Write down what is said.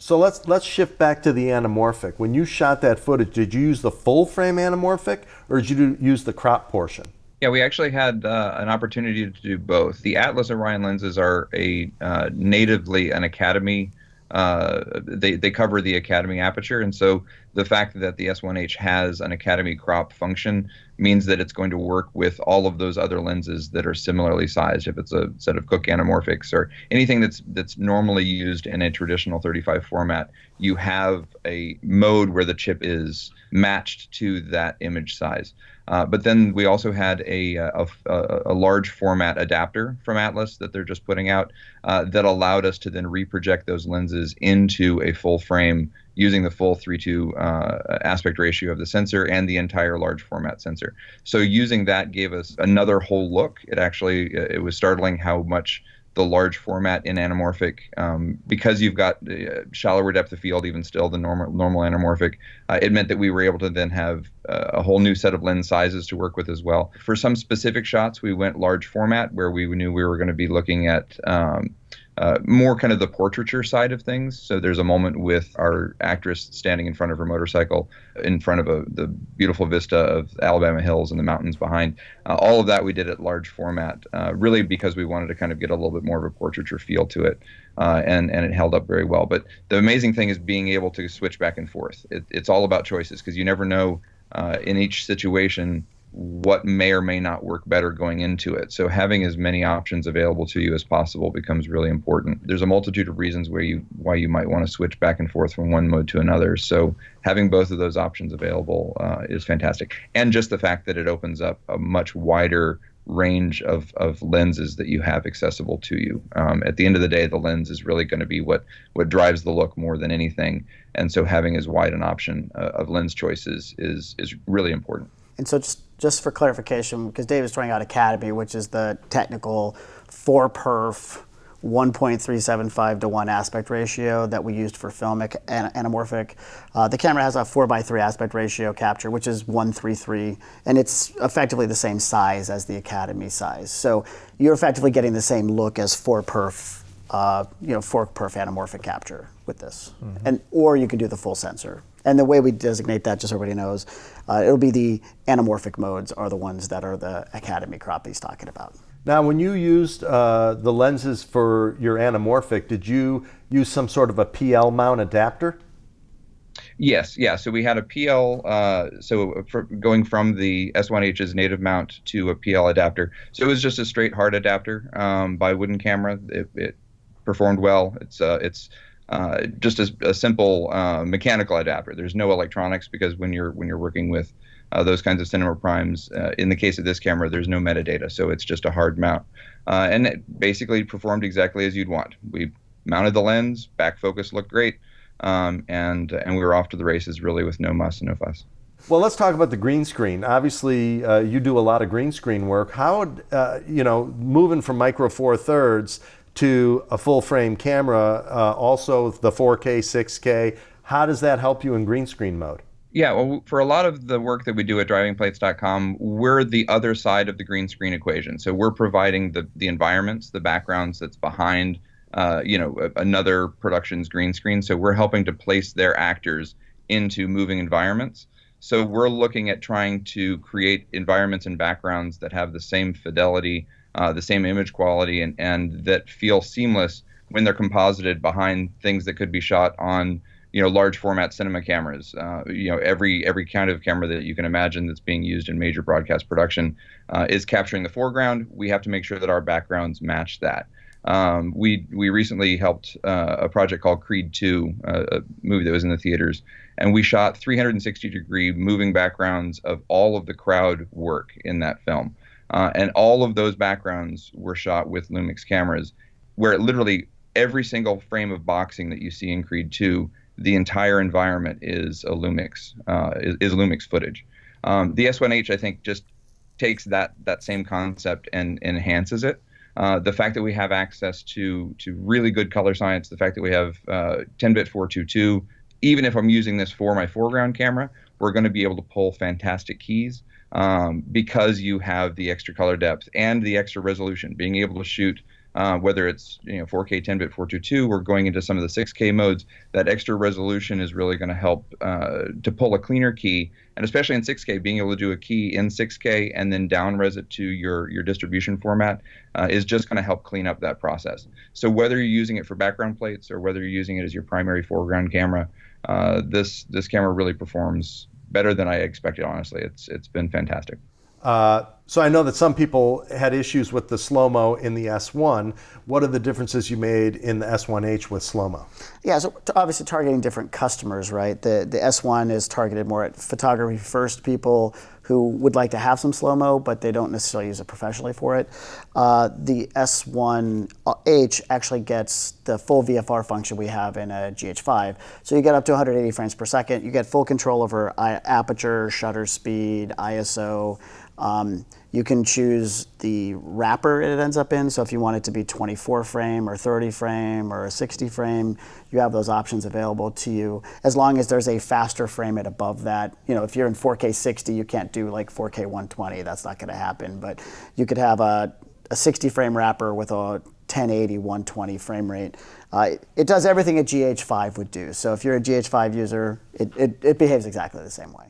So let's shift back to the anamorphic. When you shot that footage, did you use the full frame anamorphic or did you use the crop portion? Yeah, we actually had an opportunity to do both. The Atlas Orion lenses are a natively an Academy. They cover the Academy aperture, and so the fact that the S1H has an Academy crop function means that it's going to work with all of those other lenses that are similarly sized. If it's a set of Cooke anamorphics or anything that's normally used in a traditional 35 format, you have a mode where the chip is matched to that image size. But then we also had a large format adapter from Atlas that they're just putting out that allowed us to then reproject those lenses into a full frame using the full 3:2 aspect ratio of the sensor and the entire large format sensor. So using that gave us another whole look. It was startling how much the large format in anamorphic, because you've got shallower depth of field, even still the normal anamorphic, it meant that we were able to then have a whole new set of lens sizes to work with as well. For some specific shots, we went large format where we knew we were going to be looking at more kind of the portraiture side of things. So there's a moment with our actress standing in front of her motorcycle in front of the beautiful vista of Alabama hills and the mountains behind. All of that we did at large format, really because we wanted to kind of get a little bit more of a portraiture feel to it, and it held up very well. But the amazing thing is being able to switch back and forth. It's all about choices because you never know in each situation what may or may not work better going into it. So having as many options available to you as possible becomes really important. There's a multitude of reasons why you might want to switch back and forth from one mode to another. So having both of those options available is fantastic. And just the fact that it opens up a much wider range of lenses that you have accessible to you. At the end of the day, the lens is really going to be what drives the look more than anything. And so having as wide an option of lens choices is really important. And so just for clarification, because Dave is throwing out Academy, which is the technical 4-perf 1.375 to 1 aspect ratio that we used for filmic anamorphic. The camera has a 4:3 aspect ratio capture, which is 1:3:3, and it's effectively the same size as the Academy size. So you're effectively getting the same look as 4-perf 4-perf anamorphic capture with this, or you can do the full sensor. And the way we designate that, just so everybody knows, it'll be the anamorphic modes are the ones that are the Academy crop he's talking about. Now, when you used the lenses for your anamorphic, did you use some sort of a PL mount adapter? Yes, yeah. So we had a PL, going from the S1H's native mount to a PL adapter. So it was just a straight hard adapter by Wooden Camera. It performed well. It's just a simple mechanical adapter. There's no electronics because when you're working with those kinds of cinema primes, in the case of this camera, there's no metadata, so it's just a hard mount, and it basically performed exactly as you'd want. We mounted the lens, back focus looked great, and we were off to the races really with no muss and no fuss. Well, let's talk about the green screen. Obviously, you do a lot of green screen work. How, moving from micro four thirds to a full frame camera, also the 4K, 6K, how does that help you in green screen mode? Yeah, well, for a lot of the work that we do at drivingplates.com, we're the other side of the green screen equation. So we're providing the environments, the backgrounds that's behind, another production's green screen. So we're helping to place their actors into moving environments. So we're looking at trying to create environments and backgrounds that have the same fidelity, the same image quality, and that feel seamless when they're composited behind things that could be shot on large format cinema cameras. Every kind of camera that you can imagine that's being used in major broadcast production is capturing the foreground. We have to make sure that our backgrounds match that. We recently helped a project called Creed 2, a movie that was in the theaters, and we shot 360-degree moving backgrounds of all of the crowd work in that film. And all of those backgrounds were shot with Lumix cameras, where literally every single frame of boxing that you see in Creed 2, the entire environment is a Lumix, is Lumix footage. The S1H, I think, just takes that same concept and enhances it. The fact that we have access to really good color science, the fact that we have 10-bit 422, even if I'm using this for my foreground camera, we're going to be able to pull fantastic keys because you have the extra color depth and the extra resolution. Being able to shoot whether it's 4K 10-bit 422 or going into some of the 6K modes. That extra resolution is really going to help to pull a cleaner key, and especially in 6K, being able to do a key in 6K and then down res it to your distribution format is just going to help clean up that process. So whether you're using it for background plates or whether you're using it as your primary foreground camera, this camera really performs better than I expected. Honestly, it's been fantastic. So I know that some people had issues with the Slo-Mo in the S1. What are the differences you made in the S1H with Slo-Mo? Yeah, so obviously targeting different customers, right? The S1 is targeted more at photography first people who would like to have some Slo-Mo, but they don't necessarily use it professionally for it. The S1H actually gets the full VFR function we have in a GH5. So you get up to 180 frames per second. You get full control over aperture, shutter speed, ISO. You can choose the wrapper it ends up in. So if you want it to be 24 frame or 30 frame or 60 frame, you have those options available to you. As long as there's a faster frame rate above that. If you're in 4K 60, you can't do like 4K 120. That's not going to happen. But you could have a 60 frame wrapper with a 1080 120 frame rate. It does everything a GH5 would do. So if you're a GH5 user, it behaves exactly the same way.